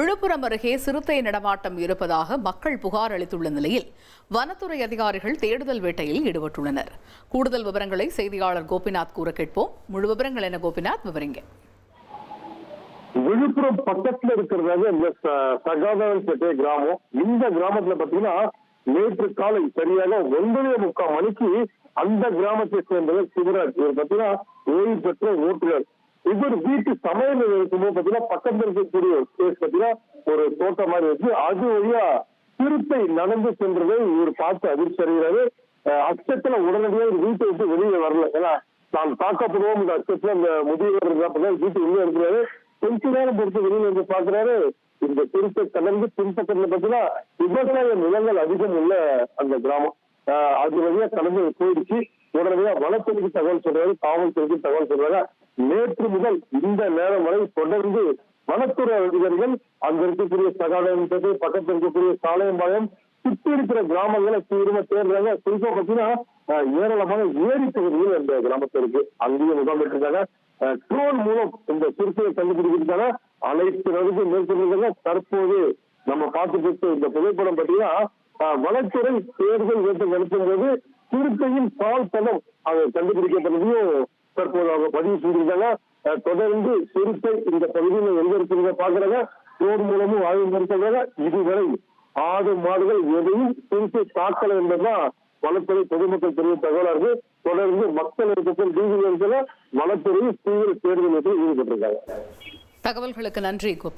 விழுப்புரம் அருகே சிறுத்தை நடமாட்டம் இருப்பதாக மக்கள் புகார் அளித்துள்ள நிலையில் வனத்துறை அதிகாரிகள் தேடுதல் வேட்டையில் ஈடுபட்டுள்ளனர். கூடுதல் விவரங்களை செய்தியாளர் கோபிநாத் கூற கேட்போம். முழு விவரங்கள் என்ன கோபிநாத், விவரிங்க. விழுப்புரம் பக்கத்துல இருக்கிறது இந்த சகாதவன்பேட்டை கிராமம். இந்த கிராமத்துல பாத்தீங்கன்னா நேற்று காலை சரியாக 9:45 மணிக்கு அந்த கிராமத்தை சேர்ந்தவர் சிவராஜ். இவர் பாத்தீங்கன்னா ஓய்வு பெற்ற ஓட்டுநர். இவர் வீட்டு சமையல் இருக்கும்போது பாத்தீங்கன்னா பக்கத்துல இருக்கக்கூடிய ஸ்பேஸ் பாத்தீங்கன்னா ஒரு தோட்டம் மாதிரி வச்சு அது வழியா சிறுத்தை நடந்து சென்றதை இவர் பார்த்து அதிர்ச்சி அடைகிறாரு. அச்சத்துல உடனடியாக வீட்டை விட்டு வெளியே வரல. ஏன்னா நான் தாக்கப்படுவோம் இந்த அச்சத்துல இந்த முதியவர் வீட்டு உள்ளே இருக்கிறாரு. கொஞ்ச நேரம் பொறுத்து வெளியில இருந்து பாக்குறாரு. இந்த சிறுத்தை கலந்து பின்பக்கத்துல பாத்தீங்கன்னா விவசாய நிலங்கள் அதிகம் உள்ள அந்த கிராமம். அது வழியா கடந்து போயிடுச்சு. உடனடியா வனத்துறைக்கு தகவல் சொல்றாரு, காவல்துறைக்கு தகவல் சொல்றாங்க. நேற்று முதல் இந்த நேரம் வரை தொடர்ந்து வனத்துறை அதிகாரிகள் அங்க இருக்கக்கூடிய சகாதவன்பேட்டை பக்கத்தில் இருக்கக்கூடிய சாலையம்பாளையம் சுற்றி இருக்கிற கிராமங்களை தீவிரமா தேடுறாங்க. குறிப்பா பாத்தீங்கன்னா ஏராளமான ஏரி பகுதிகள் அந்த கிராமத்தில் இருக்கு. அங்கேயும் முகாமிட்டு இருக்காங்க. ட்ரோன் மூலம் இந்த சிறுத்தையை கண்டுபிடிக்கிறதுக்கான அனைத்து நடவடிக்கை மேற்கொண்டிருக்காங்க. தற்போது நம்ம பார்த்துட்டு இந்த புகைப்படம் பார்த்தீங்கன்னா வனத்துறை தேர்தல் வேட்டை நடத்தும் போது சிறுத்தையின் பால் பதம் அதை கண்டுபிடிக்கப்பட்டதையும் தற்போது அவங்க பதிவு செஞ்சிருக்காங்க. தொடர்ந்து சிறுத்தை இந்த பகுதியில் எங்க இருக்கிறத பாக்குறாங்க. ட்ரோன் மூலமும் ஆய்வு மேற்கொள்றாங்க. இதுவரை ஆடு மாடுகள் எதையும் சிறுத்தை தாக்கல என்பதுதான் வனத்துறை பொதுமக்கள் தெரிவித்த தகவலா இருக்கு. தொடர்ந்து மக்கள் இருக்கிற வனத்துறை தீவிர தேர்தல் ஈடுபட்டிருக்காங்க. தகவல்களுக்கு நன்றி கோபி.